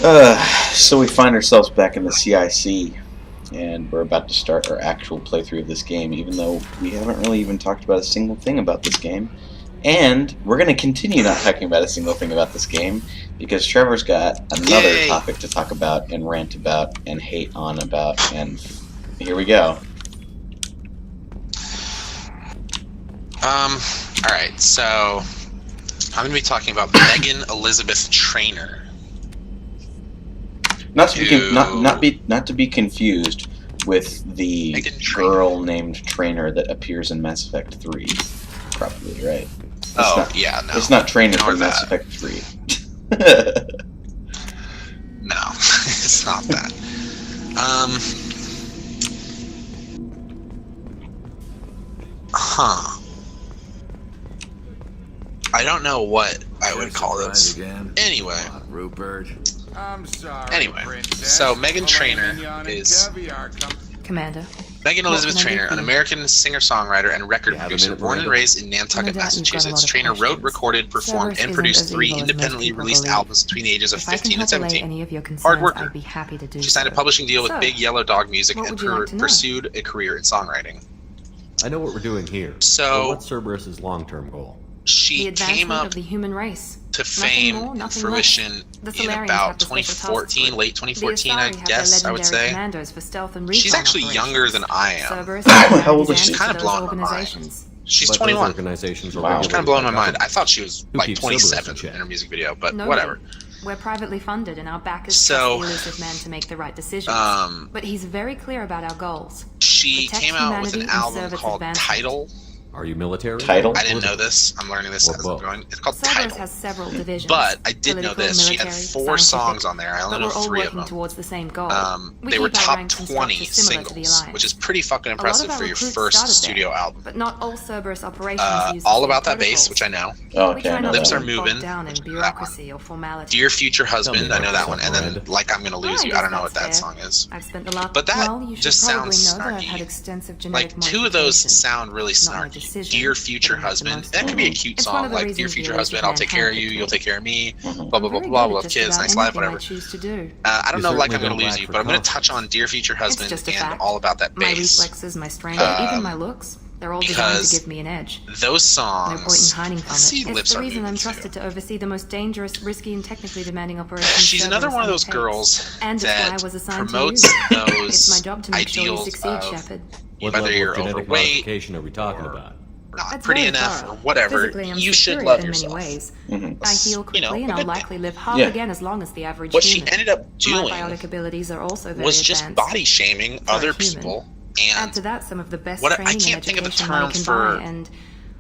So we find ourselves back in the CIC, and we're about to start our actual playthrough of this game, even though we haven't really even talked about a single thing about this game. And we're going to continue not talking about a single thing about this game, because Trevor's got another topic to talk about, and rant about, and hate on about, and here we go. Alright, so I'm going to be talking about Megan Elizabeth Trainor. Not to be confused with the girl named Trainor that appears in Mass Effect 3. Probably, right? No. It's not Trainor from Mass Effect 3. No, it's not that. I don't know what I would call this. Anyway. Rupert. I'm sorry. Anyway, so Megan Trainor is Commander. Megan Elizabeth Trainor, an American singer-songwriter and record producer, born and raised in Nantucket, Massachusetts. Trainor wrote, recorded, performed, and produced 3 independently released albums between the ages of 15 and 17. Hard worker. She signed a publishing deal with Big Yellow Dog Music and pursued a career in songwriting. I know what we're doing here. So, what's Cerberus's long-term goal? She came up the human race. to fame and fruition in about 2014, late 2014, I guess, I would say. She's actually younger than I am. How old is she? She's kind of blowing my mind. She's 21. She's kind of blowing my mind. I thought she was like 27 in her music video, but whatever. We're privately funded, and our backers trust the elusive man to make the right decisions. But he's very clear about our goals. She came out with an album called Title. Are you military? Title? I didn't know this. I'm learning this as I'm going. It's called Cerberus Title. has several divisions. But I did know Political, this. She had military, 4 songs scientific, on there. I only but know we're all 3 of working them. towards the same goal. They were top 20 singles, which is pretty fucking impressive for your first studio album. But not all Cerberus operations use All About That Bass, which I know. Oh, okay, I know Lips that Are one. Moving. Down in bureaucracy or formality. Dear Future Husband, I know that one. And then Like I'm Gonna Lose You, I don't know what that song is. I've spent the last But that just sounds snarky. Like 2 of those sound really snarky. Dear Future Husband. That could be a cute song, like Dear Future Husband, I'll take care of you, you'll take care of me, blah blah blah blah, we'll have kids, nice life, whatever. I don't know, Like I'm Gonna Lose You, but I'm gonna touch on Dear Future Husband and All About That My Bass. reflexes, my strength, even my looks, they're all designed to give me an edge. Those songs. No point in hiding from it. It's the reason I'm trusted to oversee the most dangerous, risky, and technically demanding operations. She's another one of those girls that promotes those it's my job to make sure you ideals succeed, of Shepard. whether you're genetic overweight modification are we talking about? not That's pretty very enough thorough. or whatever, Physically, I'm you should superior love in yourself. many ways. Mhm. I heal quickly, and I'll likely live half Yeah. again as long as the average What she human. ended up My doing biotic abilities are also very was just advanced. body shaming For a other human. people. Add And to that some of the best what I training can't and think of a education term money can for- buy, and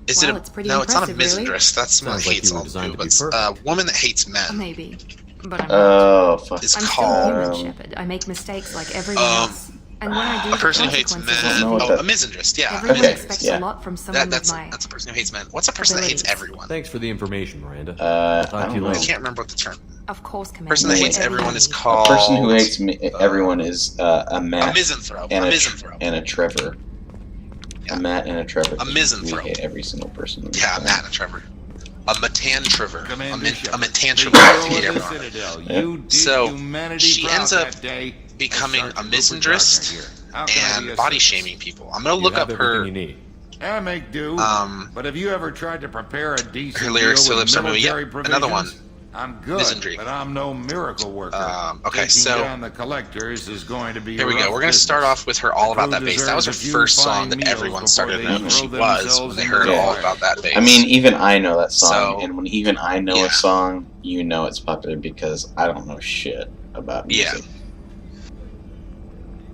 is well, it it's pretty no? It's not a impressive, really. misandrist. That's someone Sounds who like hates you were all designed people. to be But a woman that hates men. Maybe, but I'm not. Oh, fuck. It's I'm still called human, Shepard. I make mistakes like everyone else. And when I do, a person who hates men. consequences know what Oh, that- a misandrist. Yeah, Everyone Okay, expects yeah. a lot from someone that's with my. a person who hates men. What's a person that hates abilities. everyone? Thanks for the information, Miranda. I Talk to don't you know. I later. can't remember what the term. Of course, Commander. Person that hates everyone is called A person who hates everyone is a a Matt misanthrope. and A a, misanthrope. and a Trevor. Yeah. A Matt and a Trevor. A misanthrope. We hate every single person. in this Yeah, town. Matt and Trevor. A Matan-Trevor. A Matan-Trevor. So, she ends up becoming a misandrist and body shaming people. I'm gonna look up her You need. I make do. But have you ever tried to prepare a decent her lyrics deal to with Lips Are Moving. military Yeah, another one. provisions? I'm good, Misandry. but I'm no miracle worker. Okay, Taking so- down the collectors is going to be Here we a go. rough We're gonna business. start off with her All About That crew Bass. That was her deserves a few first song fine that meals everyone before started they knowing who she throw was themselves when they into heard the All fire. About That Bass. I mean, even I know that song, So- and when even I know Yeah. a song, you know it's popular because I don't know shit about Yeah. music.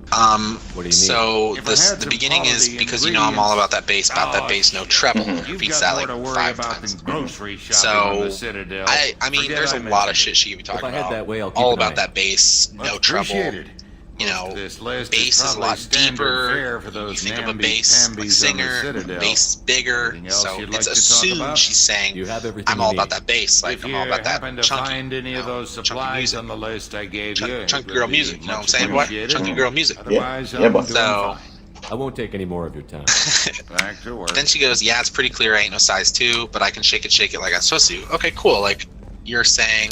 What do you need? So If I this had the to beginning follow is the because you know I'm all about that bass, no treble. Mhm. You've Repeats got that more like to worry 5 about times. than grocery shopping So, on the Citadel. I mean, Forget there's I a lot mentioned of shit she could be If talking I head about. that way, I'll keep All an about eye. that bass, no Much treble. appreciated. You know, This list bass is a probably lot standard deeper. fare for You those think of a namby-pambies bass like on the singer, Citadel. bass is bigger, Anything else so you'd like it's to talk assumed about? she's saying You have everything I'm all you about need. that bass, like If I'm you all about that happen to chunky, find any of those chunky supplies music. on the list I gave you, Chunky it girl would be music, you know what I'm much saying? What? appreciated. Chunky girl music. Otherwise, Yeah, I'm boss. doing So- fine. I won't take any more of your time. Back to work. Then she goes, yeah, it's pretty clear I ain't no size 2, but I can shake it like I'm supposed to. Okay, cool. Like, you're saying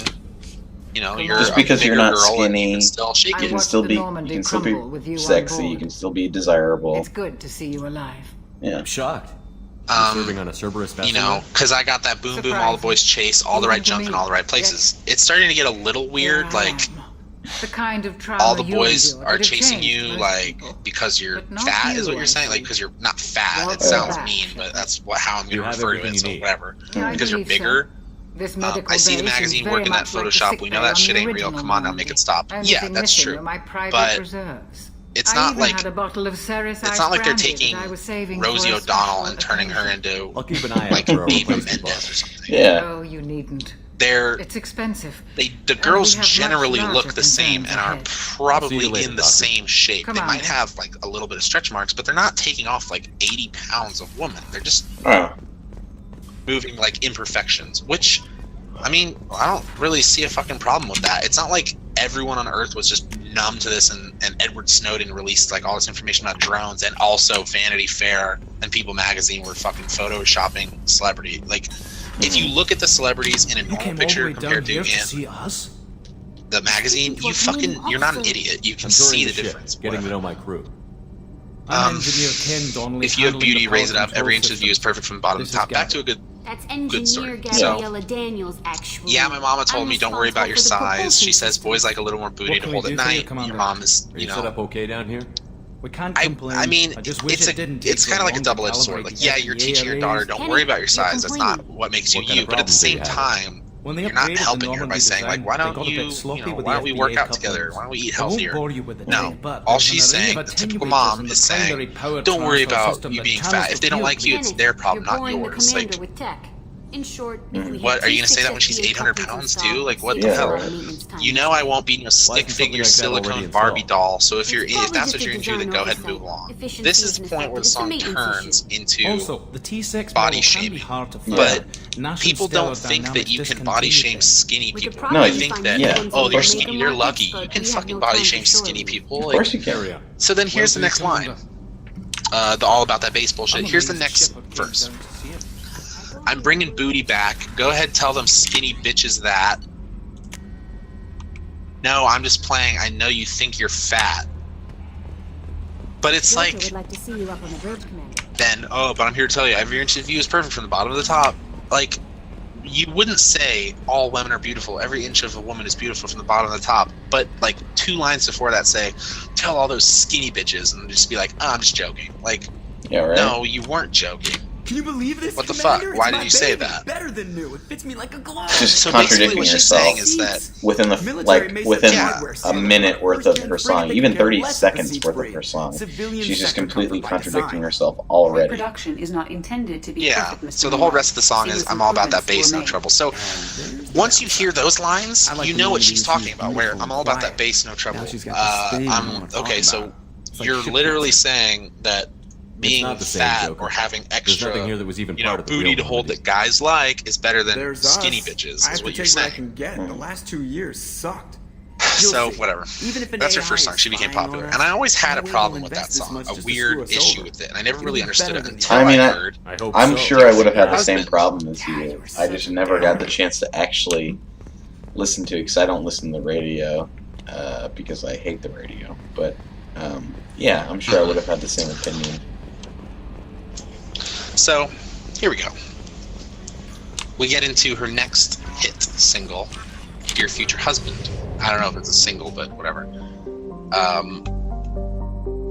You know, you're just because a you're not girl skinny, you can still shake you it. can still be sexy, you can still be desirable. It's good to see you alive. Yeah. I'm shocked. Serving on a Cerberus vessel. You know, because I got that boom boom, all the boys chase, all the right junk in all the right places. It's starting to get a little weird, like the kind of all the boys are chasing you, like because you're fat, is what you're saying? Like because you're not fat. It sounds mean, but that's how I'm going to refer to it. So whatever. Because you're bigger. I see the magazine working that Photoshop. We know that shit ain't real. Come on now, make it stop. Yeah, that's true. But it's not like they're taking Rosie O'Donnell and turning her into like Eva Mendes or something. Yeah. Oh, you needn't. It's expensive. The girls generally look the same and are probably in the same shape. They might have like a little bit of stretch marks, but they're not taking off like 80 pounds of woman. They're just moving like imperfections, which, I mean, I don't really see a fucking problem with that. It's not like everyone on Earth was just numb to this and Edward Snowden released like all this information about drones, and also Vanity Fair and People Magazine were fucking photoshopping celebrity. Like, if you look at the celebrities in a normal picture compared to the magazine, you're not an idiot. You can see the difference. Getting to know my crew. If you have beauty, raise it up. Every inch of you is perfect from the bottom to top. Back to a good story. Gabriella Daniels, actually. Yeah, my mama told me don't worry about your size. She says boys like a little more booty to hold at night. Your mom is, you know. Set up okay down here? We can't complain. I mean, it's kind of like a double-edged sword. Like, yeah, you're teaching your daughter, don't worry about your size. That's not what makes you you. But at the same time, you're not helping her by saying, like, why don't we work out together? Why don't we eat healthier? No. All she's saying, the typical mom is saying, don't worry about you being fat. If they don't like you, it's their problem, not yours. Like, in short, what, are you going to say that when she's 800 pounds too? Like, what the hell? Right. You know I won't be no stick figure silicone Barbie doll, so if that's what you're into, then go ahead and move along. This is the point where the song turns into body shaming. But people don't think that you can body shame skinny people. No, they think that, oh, they're skinny, they're lucky. You can fucking body shame skinny people. Of course you can. So then here's the next line. All about that baseball shit. Here's the next verse. I'm bringing booty back. Go ahead, tell them skinny bitches that. No, I'm just playing. I know you think you're fat. But it's like, would like to see you up on the bridge, Commander. Then, but I'm here to tell you, every inch of you is perfect from the bottom to the top. Like, you wouldn't say all women are beautiful. Every inch of a woman is beautiful from the bottom to the top. But, like, 2 lines before that say, tell all those skinny bitches, and just be like, I'm just joking. Like, yeah, right. No, you weren't joking. Can you believe this? What the Commander? fuck? Why It's did my you say baby. that? Better than new. It fits me like a glove. Just So contradicting what she's yourself saying is that within a minute worth of her song, even 30 seconds worth of her song, she's just completely contradicting herself already. Reproduction is not intended to be yeah. So the whole rest of the song is I'm all about that bass, no trouble. So once you hear those lines, you know what she's talking about. Where I'm all about that bass, no trouble. Okay. So you're literally saying that being fat or having extra, booty to hold that guys like is better than skinny bitches, is what you're saying. The last 2 years sucked. So, whatever. That's her first song. She became popular. And I always had a problem with that song, a weird issue with it. And I never really understood it until I heard. I'm sure I would have had the same problem as you. I just never got the chance to actually listen to it, because I don't listen to the radio, because I hate the radio. But, yeah, I'm sure I would have had the same opinion. So, here we go. We get into her next hit single, Dear Future Husband. I don't know if it's a single, but whatever.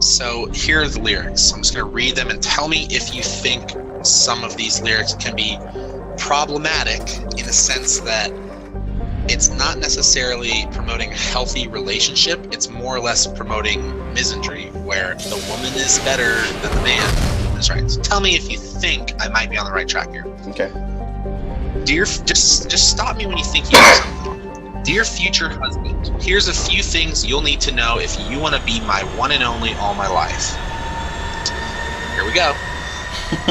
So, here are the lyrics. I'm just going to read them and tell me if you think some of these lyrics can be problematic in the sense that it's not necessarily promoting a healthy relationship. It's more or less promoting misandry, where the woman is better than the man. That's right. So tell me if you think I might be on the right track here. Okay. Just stop me when you think you know something. Dear future husband, here's a few things you'll need to know if you want to be my one and only all my life. Here we go.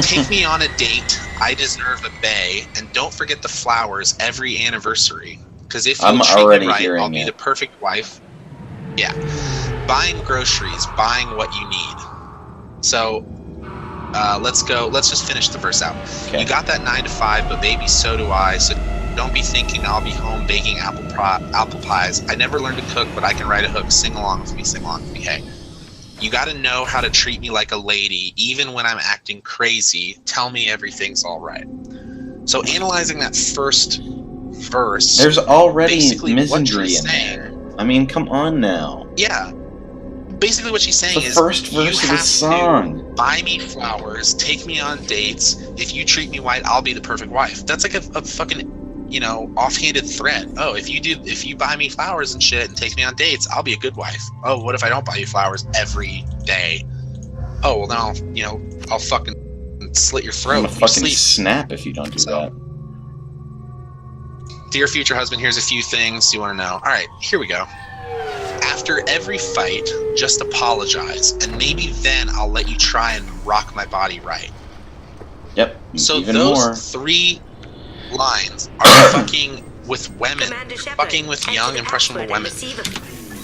Take me on a date. I deserve a bay, and don't forget the flowers every anniversary. Because if you treat me right, I'll be the perfect wife. Yeah. Buying groceries, buying what you need. So, let's go. Let's just finish the verse out. Okay. You got that 9 to 5, but baby, so do I. So Don't be thinking I'll be home baking apple pies. I never learned to cook, but I can write a hook. Sing along with me, sing along with me. Hey, you got to know how to treat me like a lady, even when I'm acting crazy. Tell me everything's all right. So analyzing that first verse, there's already basically misandry in there. I mean, come on now. Yeah. Basically what she's saying is, the first verse of the song. Buy me flowers, take me on dates. If you treat me right, I'll be the perfect wife. That's like a fucking, you know, offhanded threat. Oh, if you buy me flowers and shit and take me on dates, I'll be a good wife. Oh, what if I don't buy you flowers every day? Oh, well, then I'll fucking slit your throat. I'm gonna fucking snap if you don't do that. Dear future husband, here's a few things you want to know. All right, here we go. After every fight, just apologize, and maybe then I'll let you try and rock my body right. Yep. So even those more. 3 lines are fucking with women, fucking with young, impressionable women.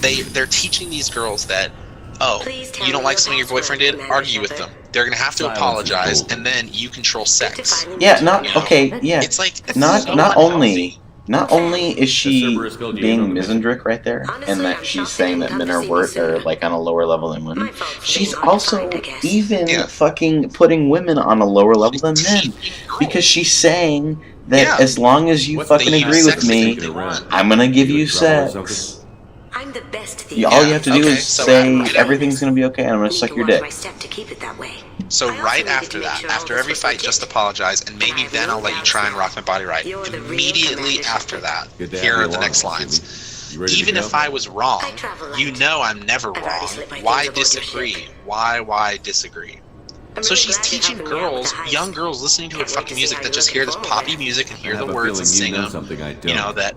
They're teaching these girls that, oh, you don't like something your boyfriend did? Argue with them. They're gonna have to apologize, and then you control sex. Yeah, okay, yeah. It's like Not only is she being misandric right there, and that she's saying that men are like on a lower level than women, she's also even fucking putting women on a lower level than men, because she's saying that as long as you fucking agree with me, I'm gonna give you sex. I'm the best All you have to do is say everything's gonna be okay, and I'm gonna suck your dick. So right after that, after every fight, just apologize, and maybe then I'll let you try and rock my body right. Immediately after that, here are the next lines. Even if I was wrong, you know I'm never wrong. Why disagree? Why disagree? So she's teaching girls, young girls listening to her fucking music that just hear this poppy music and hear the words and sing them. You know, that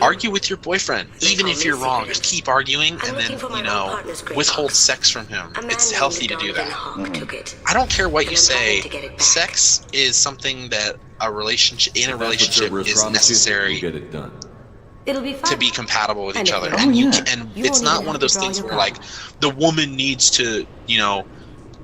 argue with your boyfriend, even if you're wrong. Just keep arguing, and then, withhold sex from him. It's healthy to do that. I don't care what you say. Sex is something that in a relationship is necessary to be compatible with each other. And it's not one of those things where, like, the woman needs to,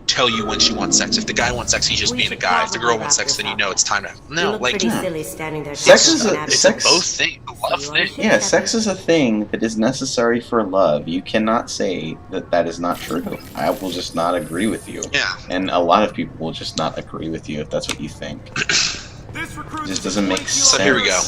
tell you when she wants sex. If the guy wants sex, he's just being a guy. If the girl wants sex, then it's time to. No, like, sex is a both thing, a love thing. Yeah, sex is a thing that is necessary for love. You cannot say that is not true. I will just not agree with you. Yeah. And a lot of people will just not agree with you if that's what you think. It just doesn't make sense. So here we go.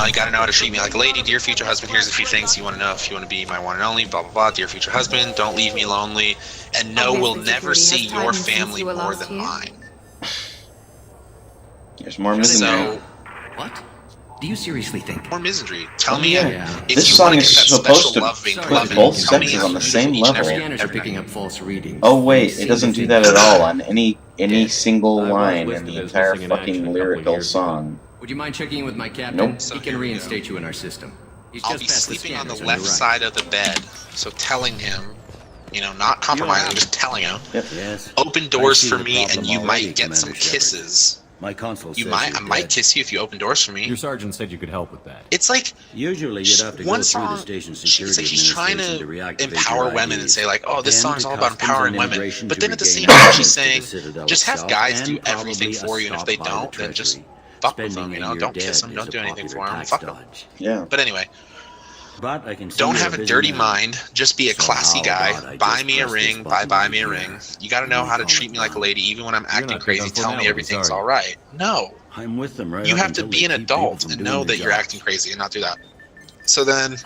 You gotta know how to treat me like a lady. Dear future husband, here's a few things you want to know if you want to be my one and only, blah, blah, blah. Dear future husband, don't leave me lonely. And no, we'll never see your family more than mine. There's more misandry. What? Do you seriously think? More misandry. Tell me if this you song want to is get that supposed special to loving, put both sexes on the same level. Scanners are picking up false readings. Oh wait, it doesn't do that at all on any single line in the entire fucking lyrical song. Would you mind checking in with my captain? Nope. He can reinstate you in our system. I'll be sleeping on the left side of the bed, so telling him, not compromising, just telling him. Yep. Yes. Open doors for me, and you might get some kisses. My console says I might kiss you if you open doors for me. Your sergeant said you could help with that. It's like, usually you'd have to go through the station security she's trying to reactivate empower your women IDs. and say, like, oh, this And song's all to about customs empowering and women. immigration But to then at the regain same time, access she's to saying, the Citadel just have itself, guys and do everything probably for you, and if they stopped by don't, the then just Treasury. fuck with Spending them, a year don't kiss them, dead don't is do a anything popular for them, tax fuck them. dodge. Yeah. But anyway, But I can see don't you're have a busy dirty man. mind, just be a So classy how guy. about I Buy just me a press this ring, button buy me a here? ring. You gotta know how to treat me like a lady, even when I'm acting not big crazy. on Tell me formalities, everything's are you? alright. No. I'm with them right You up have to until be they an keep people adult from and doing know their that you're jobs. acting crazy and not do that. So then,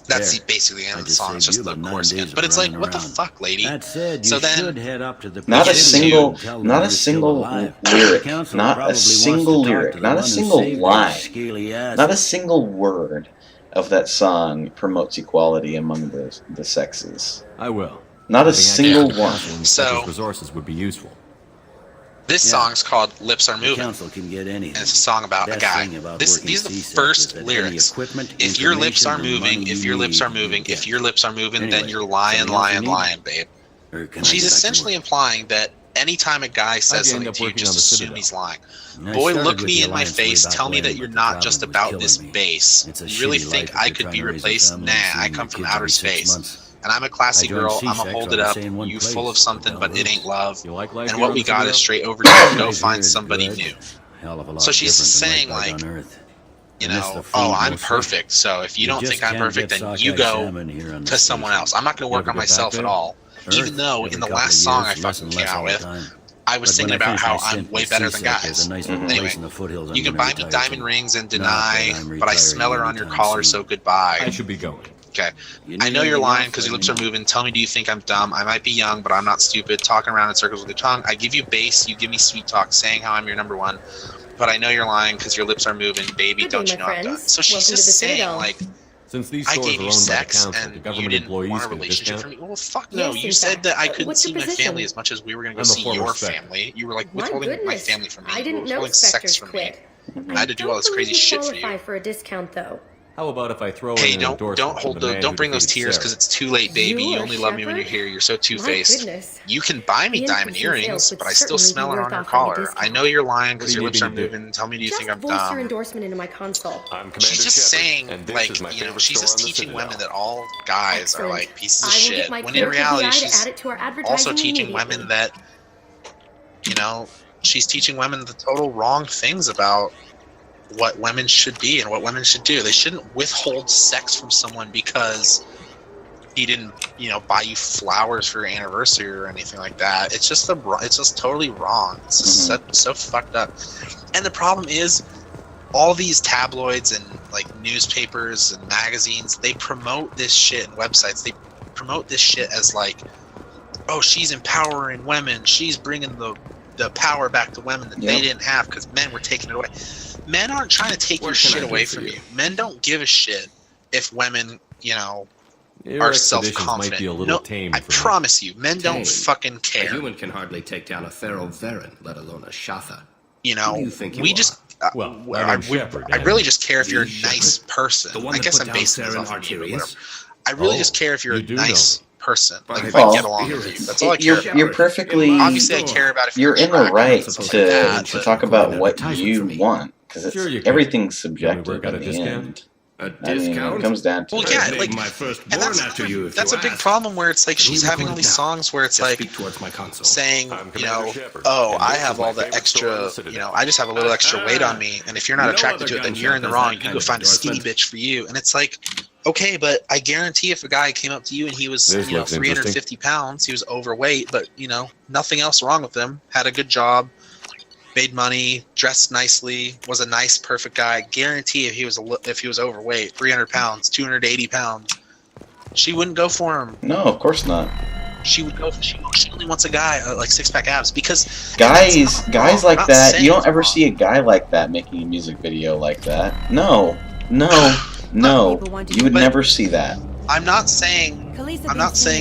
that's There. basically the end I of the just song. It's saved just you the about 9 chorus again. days But of it's like, running what the around. fuck, lady? That said, you So then, should head up to the Not a Get into- single, tell them not you're a still single alive. lyric, The council not probably a wants to single talk to lyric, the not a one who single saved their line, scaly ass. not a single word of that song promotes equality among the sexes. I will. Not a I think single actually one. counseling So- such as resources would be useful. this Yeah. song's called Lips Are The Moving. council can get anything. And it's a song about a Best guy. thing about These working are the CSEC first is that any lyrics. equipment, If your lips are information, and moving, money if you your lips need, are moving, you if get. your lips are moving, then Anyway, you're lying, anything else lying, you need? lying, babe. Or can I She's get back to essentially work? implying that anytime a guy says How'd you end something up to you, working just on the assume Citadel? he's lying. I Boy, started look with me the in my Alliance way face. back Tell me when, that you're but not the just traveling about was this killing me. base. It's a You really shitty think life if I you're could trying be to raise a replaced? family Nah, and I seeing come your from kids outer every 6 space. months. And I'm a classy I joined girl. C-Sec, I'ma hold so it I up. stay in one You place. full of something, but it ain't love. You like life And here what on we the got Citadel? is straight overdue. Go Life find here is somebody good. new. hell of a lot So she's different saying, than life like, on Earth. you And it's know, the food oh, I'm mostly. perfect. So if you don't just think I'm can't perfect, get then you sockeye go salmon here on the to someone station. else. I'm not going to work You on ever get back myself there? at all. Even Earth, though every in the couple of last song I years, less fucking and came less out all the with, time. I was But singing when I about finish my how I'm stint way with better than Seasick, there's guys. a nice little Anyway, place in the foothills you I'm can gonna buy me retire diamond to. rings and Not that deny, I'm but I retiring smell her on your anytime collar, soon. so goodbye. I should be going. Okay. You I need know you're anything lying else, because your let lips me are know. moving. Tell me, do you think I'm dumb? I might be young, but I'm not stupid. Talking around in circles with your tongue. I give you bass, you give me sweet talk, saying how I'm your number one. But I know you're lying because your lips are moving. Baby, Good don't day, you my know I'm done? friends. So she's Welcome to just the saying, Citadel. like, Since these I stores gave are you owned by the sex council, and the you government didn't employees want a get a relationship discount. from me. Well, fuck no. Yes, You in said fact. that I couldn't What's see your my position? family as much as we were going to go I'm a see former your Spectre. family. You were like My withholding my goodness. family from me. I You were didn't know withholding sex Spectres from me. quit. I had to do all this crazy shit for you. Qualify for a discount, though. How about if I throw Hey, in an don't endorsement from the man don't who bring those defeated tears Sarah? because it's too late, baby. You You are only love me when you're Shepherd? here. You're so My two-faced. goodness. You can buy me The diamond increase in sales earrings, would but I still certainly be smell it worth on your offering a collar. discount. I know you're lying What because do you your need lips me are to do? moving. Tell me, do you Just think I'm voice your dumb? endorsement into my console. I'm Commander She's just Shepard, saying, and this like, is my you know, favorite she's store just on the teaching Citadel. women that all guys are Excellent. like pieces of I will shit. get my When in clerical reality, VI to she's add it to our advertising also teaching immediately. women that, you know, she's teaching women the total wrong things about what women should be and what women should do. They shouldn't withhold sex from someone because he didn't, you know, buy you flowers for your anniversary or anything like that. It's just it's just totally wrong. It's just so fucked up. And the problem is, all these tabloids and like newspapers and magazines, they promote this shit and websites. They promote this shit as like, oh, she's empowering women. She's bringing the power back to women that they didn't have because men were taking it away. Men aren't trying to take your shit away from you. Men don't give a shit if women, you know, Your are expeditions self-confident. might be a little No, tame I for me. promise you, men don't Tame? fucking A care. human can hardly take down a feral Varen, let alone a Shatha. You know, Who do you think you we are? just. Well, I I'm Shepard, I and- really just care if you're a The nice Shepherd? person. The one I that guess put I'm down basing this Saren off of you, but Arterius? whatever. I really Oh, just care if you're you a do nice person. Like, if Well, I get along with you. That's all I care about. You're perfectly. Obviously, I care about if You're in the attractive right and stuff to, like that, to but- talk about what advertisement for you me. want because Sure you can. everything's Can we subjective work out in a the discount? end. A I mean, discount? it comes down to Well, it. yeah, I'd like, name my and firstborn that's after you if that's you a big asked. problem where it's like Who she's you having all calling these now? songs where it's Just like speak towards my console. saying, I'm you know, Commander Shepard, oh, and I this have is my all the favorite store on the extra, Citadel. you know, I just have a little extra weight on me, and if you're not No attracted other to it, then gun you're shop in the has wrong. that You kind go of find a skinny endorsement. bitch for you, and it's like, okay, but I guarantee if a guy came up to you and he was, This you know, looks 350 pounds, he was overweight, but you know, nothing else wrong with him, had a good job, made money, dressed nicely, was a nice, perfect guy. I guarantee if he was overweight, 300 pounds, 280 pounds, she wouldn't go for him. No, of course not. She would go. She only wants a guy like six-pack abs because Guys like Not that. saying You don't it's ever wrong. see a guy like that making a music video like that. No. You would But- never see that. I'm not saying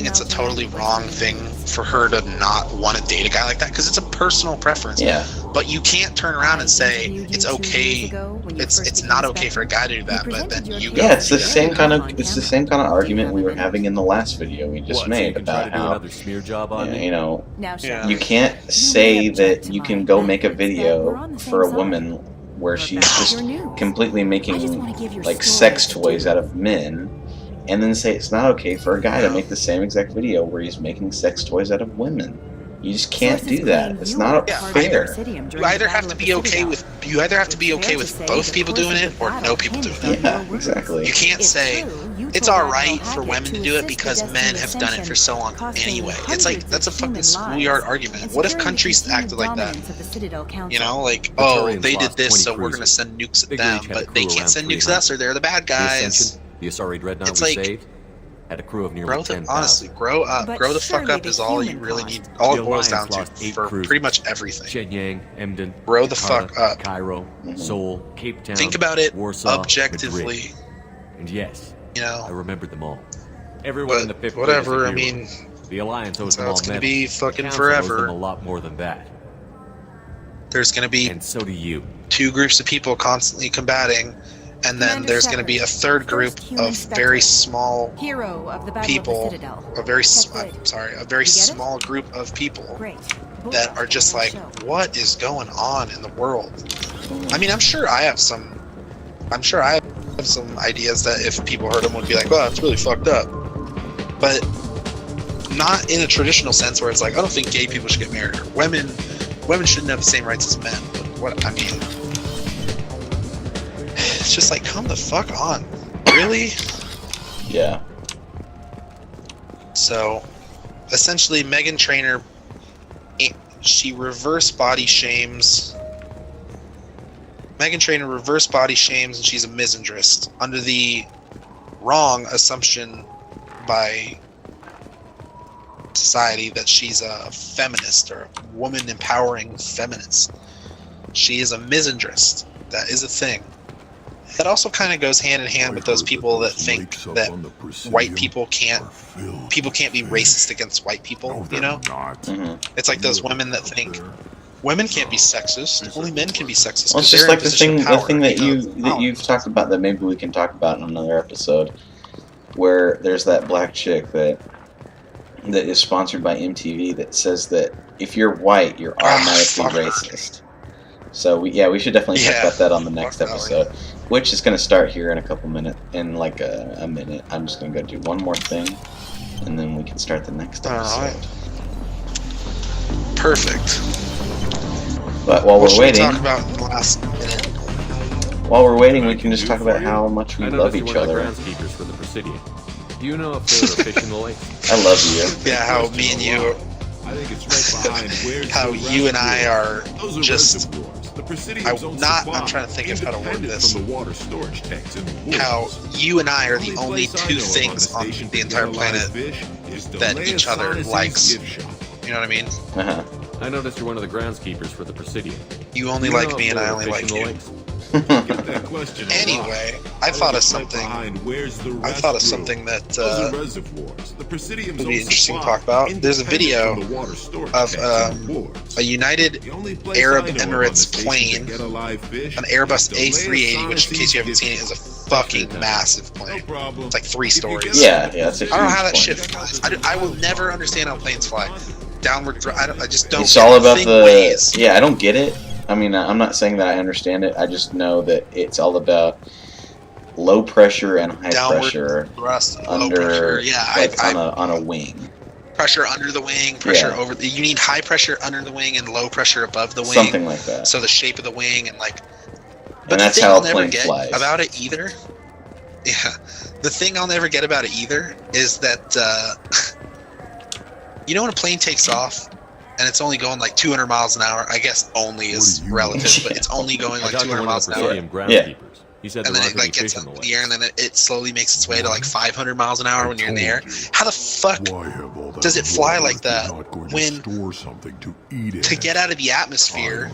it's a totally wrong thing for her to not want to date a guy like that because it's a personal preference. Yeah. But you can't turn around and say it's okay. It's not okay for a guy to do that, but then you go. Yeah, it's do the that. same kind of argument we were having in the last video we just What, so made you can try about to do how another smear job on me? you know Yeah. you can't say that you can go make a video for a woman where she's just completely making like sex toys out of men and then say it's not okay for a guy to make the same exact video where he's making sex toys out of women. You just can't do that. It's not fair. You either have to be okay with both people doing it or no people doing it. Yeah, exactly. You can't say it's all right for women to do it because men have done it for so long anyway. It's like that's a fucking schoolyard argument. What if countries acted like that? You know, like, oh, they did this, so we're gonna send nukes at them, but they can't send nukes at us, or they're the bad The guys. Ascension, the Asari Dreadnought It's we like- saved, had a crew of nearly 10,000. Honestly, grow up. But Grow the fuck surely up the is all you human really cost. need. All The it boils down Alliance lost to 8 for cruisers. pretty much everything. Shenyang, Emden, Grow the Jakarta, fuck up. Cairo, Seoul, Cape Town, Think about it Warsaw, objectively. Madrid. And yes, You I know, remembered them all. Everyone in the but fifth whatever. I fleet is a hero. mean, The Alliance owes that's them how all it's gonna medals. be The fucking Council owes forever. them a lot more than that. there's gonna be And so do you. two groups of people constantly combating, and then Commander there's going to be a third group First human of spectre. very small Hero of the Battle people, of the Citadel. a very Check good. a very You get it? small group of people Great. that are just like, what is going on in the world? I mean, I'm sure I have some ideas that if people heard them would be like, well, it's really fucked up, but not in a traditional sense where it's like, I don't think gay people should get married, or women shouldn't have the same rights as men. But what I mean, it's just like, come the fuck on, really? Yeah. So, essentially, Meghan Trainor, she reverse body shames. Meghan Trainor reverse body shames, and she's a misandrist under the wrong assumption by society that she's a feminist or a woman empowering feminist. She is a misandrist. That is a thing. That also kind of goes hand in hand with those people that think that white people can't be racist against white people, you know? It's like those women that think women can't be sexist, only men can be sexist. Well, it's just like the thing that you've talked about that maybe we can talk about in another episode, where there's that black chick that is sponsored by MTV that says that if you're white, you're automatically racist. So we should definitely talk about that on the next episode, which is going to start here in a couple minutes, in like a minute. I'm just going to go do one more thing, and then we can start the next episode. Right. Perfect. But while we're waiting, talk about in the last minute? While we're waiting, we can just talk about how much we love each other. Groundskeepers for the Presidium. Do you know if they're fish in the lake? I love you. Yeah, how me and you, I think it's right behind where's how the you and I are Those are just. reservoirs. The I'm trying to think of how to word this. From the water storage tanks in the woods. How you and I are the only two things on the entire planet that each other likes. You know what I mean? Uh-huh. I noticed you're one of the groundskeepers for the Presidium. You only like me and I only like you. Anyway, I thought of something. I thought of something that would be interesting to talk about. There's a video of a United Arab Emirates plane, an Airbus A380, which, in case you haven't seen it, is a fucking massive plane. It's like 3 stories. Yeah, that's a huge I don't know how that plane. shit flies. I will never understand how planes fly. Downward, I just don't. It's all about the ways. Yeah, I don't get it. I mean, I'm not saying that I understand it. I just know that it's all about low pressure and high Downward pressure thrust, under, low pressure. Yeah, like on a wing. Pressure under the wing, pressure over. You need high pressure under the wing and low pressure above the wing. Something like that. So the shape of the wing and like. But and the that's thing how I'll a never plane get flies. about it either. Yeah, the thing I'll never get about it either is that you know when a plane takes off. And it's only going like 200 miles an hour. I guess only is relative, but it's only going like 200 miles an hour. Yeah. He said and then it like gets up in the air, and then it slowly makes its way to like 500 miles an hour when you're in the air. How the fuck does it fly like that when to get out of the atmosphere,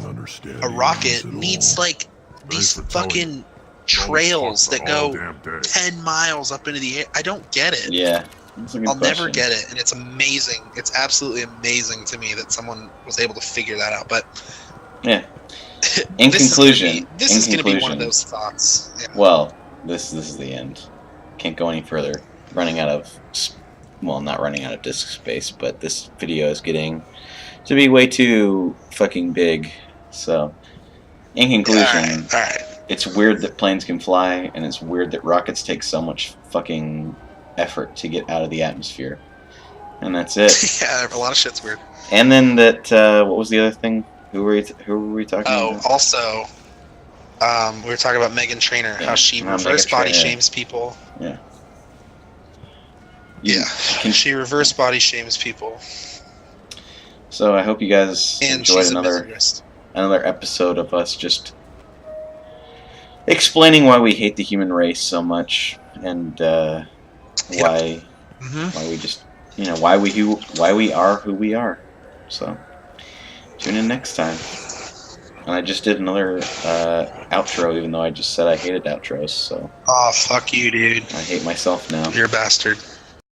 a rocket needs like these fucking trails that go 10 miles up into the air? I don't get it. Yeah. I'll never get it, and it's amazing. It's absolutely amazing to me that someone was able to figure that out. But yeah, in conclusion, this is going to be one of those thoughts. Yeah. Well, this is the end. Can't go any further. Running out of, well, not running out of disk space, but this video is getting to be way too fucking big. So, in conclusion, all right. It's weird that planes can fly, and it's weird that rockets take so much fucking effort to get out of the atmosphere, and that's it. Yeah, a lot of shit's weird. And then that what was the other thing? Who were we talking about? Oh, also, we were talking about Meghan Trainor, how she reverse body shames people. Yeah. She reverse body shames people. So I hope you guys and enjoyed another episode of us just explaining why we hate the human race so much, and why we just, why we are who we are. So tune in next time. And I just did another outro, even though I just said I hated outros. So fuck you, dude. I hate myself now. You're a bastard.